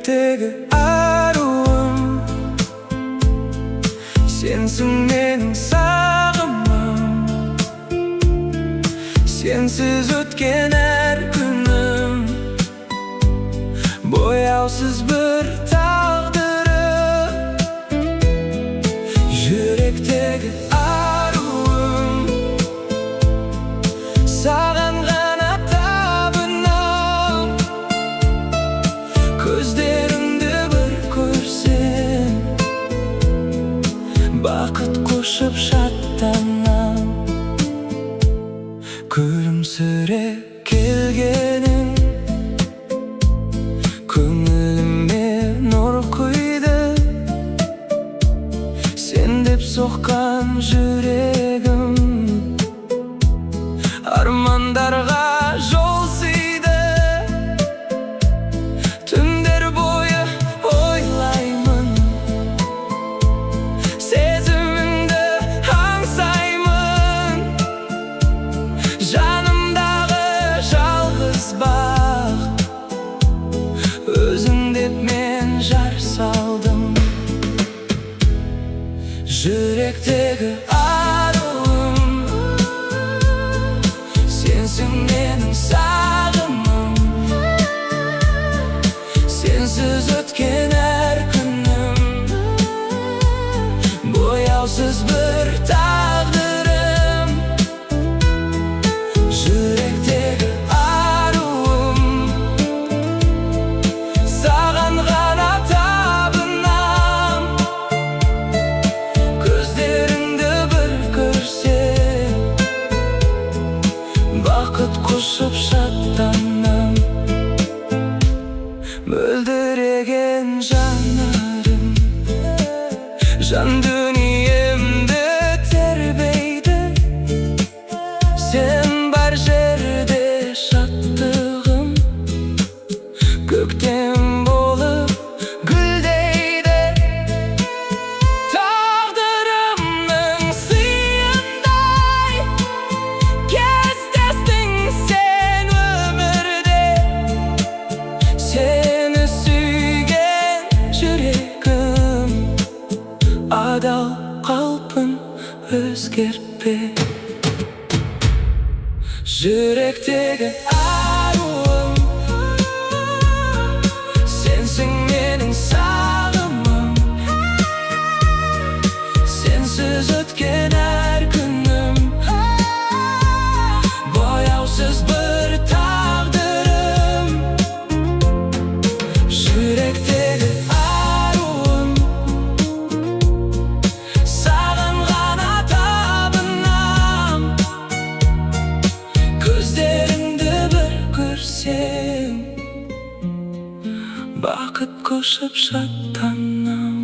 Жүректегі аруым, сенсің менің сағымым. Сенсіз өткен әр күнім, бояусыз бір тағдырым. Жүректегі аруым, саған ғана табынам. Көздеріңді бір көрсем, бақыт құшып шаттанам. Күлімсіреп келгенің көңіліме нұр құйды. Сен деп соққан жүрегім армандарға жол сыйды. Түндер бойы ойлаймын, сезіміңді аңсаймын. Жанымдағы жалғыз бақ, өзің деп мен жар салдым. Жүректегі аруым, сенсің менің сағымым. Сенсіз өткен әр күнім, бояусыз бір тағдырым. Жүректегі аруым, саған ғана табынам. Көздеріңді бір көрсем, бақыт құшып шаттанам. Мөлдіреген жанарым, жан дүниемді тербейді. Сен бар жерде шаттығым, көктем болып гүлдейді. Тағдырымның сыйындай кездестің сен өмірде. Сені сүйген жүрегім адал қалпын өзгертпе. Жүректегі аруым, сенсің менің сағымым. Сенсіз өткен әр күнім, бояусыз бір тағдырым. Жүректегі аруым, саған ғана табынам. Көздеріңді бір көрсем, бақыт құшып шаттанам.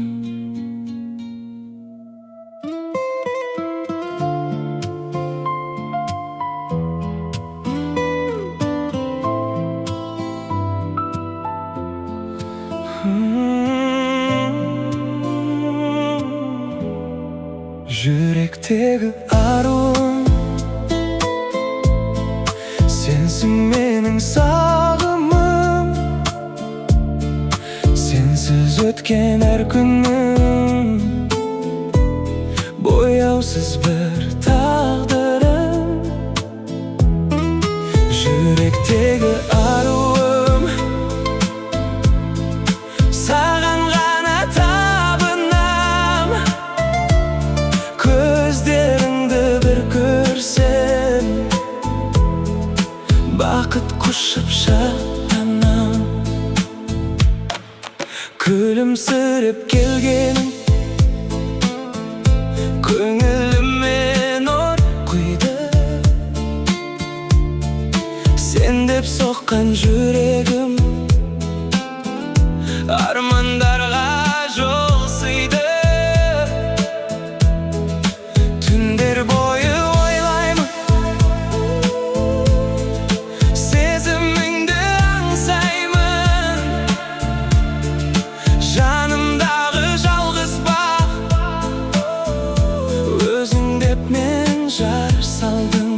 Жүректегі аруым, сенсің менің сағымым. Сенсіз өткен әр күнім, бояусыз бір тағдырым. Жүректегі аруым, саған ғана табынам. Көздеріңді бір көрсем, бақыт құшып шаттанам. Күлімсіреп келгенің көңіліме нұр құйды. Сен деп соққан жүрегім армандарға жол сыйды. Түндер бойы ойлаймын, сезіміңді аңсаймын. Жанымдағы жалғыз бақ, өзің деп мен жар салдым.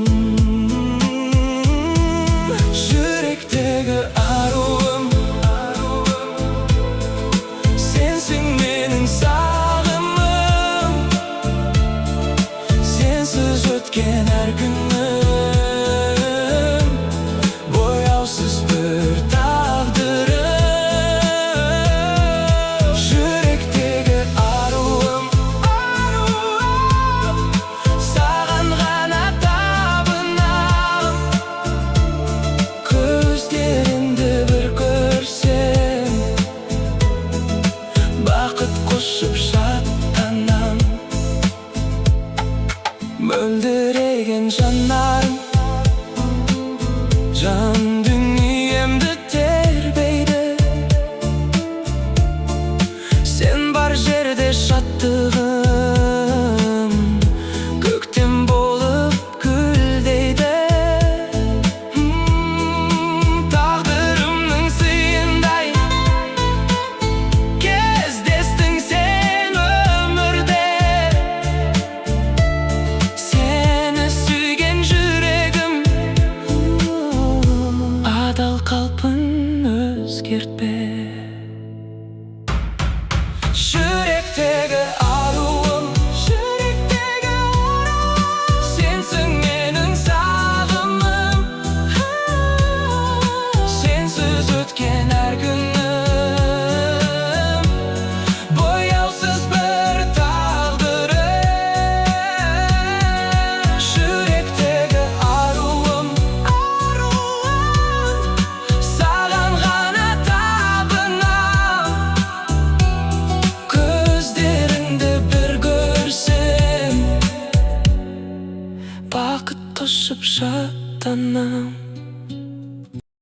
Жүректегі аруым, ескертпе. Жүректегі аруым, сенсің менің сағымым. Сенсіз өткен әр күнім бояусыз бір тағдырым. Жүректегі аруым, саған ғана табынам. Көздеріңді бір көрсем, бақыт құшып шаттанам.